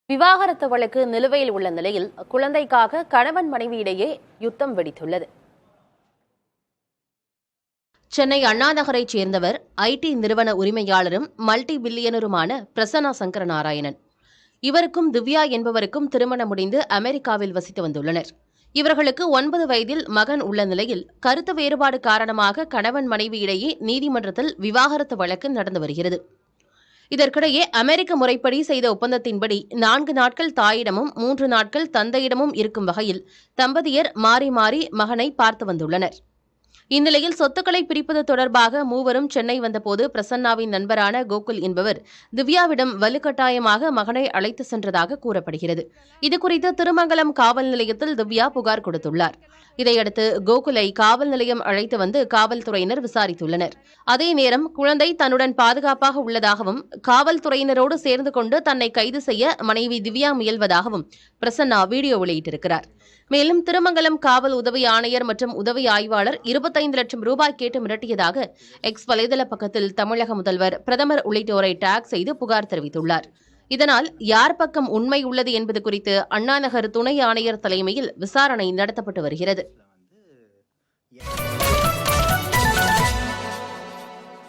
விவாகரத்து வழக்கு நிலுவையில் உள்ள நிலையில் குழந்தைக்காக கணவன் மனைவியிடையே யுத்தம் வெடித்துள்ளது. சென்னை அண்ணா நகரைச் சேர்ந்தவர் ஐடி நிறுவன உரிமையாளரும் மல்டி பில்லியனருமான பிரசன்னா சங்கரநாராயணன். இவருக்கும் திவ்யா என்பவருக்கும் திருமணம் முடிந்து அமெரிக்காவில் வசித்து வந்துள்ளனர். இவர்களுக்கு 9 வயதில் மகன் உள்ள நிலையில் கருத்து வேறுபாடு காரணமாக கணவன் மனைவியிடையே நீதிமன்றத்தில் விவாகரத்து வழக்கு நடந்து வருகிறது. இதற்கிடையே அமெரிக்க முறைப்படி செய்த ஒப்பந்தத்தின்படி 4 நாட்கள் தாயிடமும் 3 நாட்கள் தந்தையிடமும் இருக்கும் வகையில் தம்பதியர் மாறி மாறி மகனை பார்த்து வந்துள்ளனர். இந்நிலையில் சொத்துக்களை பிரிப்பது தொடர்பாக மூவரும் சென்னை வந்தபோது பிரசன்னாவின் நண்பரான கோகுல் என்பவர் திவ்யாவிடம் வலுக்கட்டாயமாக மகனை அழைத்து சென்றதாக கூறப்படுகிறது. இதுகுறித்து திருமங்கலம் காவல் நிலையத்தில் திவ்யா புகார் கொடுத்துள்ளார். இதையடுத்து கோகுலை காவல் நிலையம் அழைத்து வந்து காவல்துறையினர் விசாரித்துள்ளனர். அதே நேரம் குழந்தை தன்னுடன் பாதுகாப்பாக உள்ளதாகவும் காவல்துறையினரோடு சேர்ந்து கொண்டு தன்னை கைது செய்ய மனைவி திவ்யா முயல்வதாகவும் பிரசன்னா வீடியோ வெளியிட்டிருக்கிறார். மேலும் திருமங்கலம் காவல் உதவி ஆணையர் மற்றும் உதவி ஆய்வாளர் 25 லட்சம் ரூபாய் கேட்டு மிரட்டியதாக எக்ஸ் வலைதள பக்கத்தில் தமிழக முதல்வர், பிரதமர் உள்ளிட்டோரை டாக் செய்து புகார் தெரிவித்துள்ளார். இதனால் யார் பக்கம் உண்மை உள்ளது என்பது குறித்து அண்ணாநகர் துணை ஆணையர் தலைமையில் விசாரணை நடத்தப்பட்டு வருகிறது.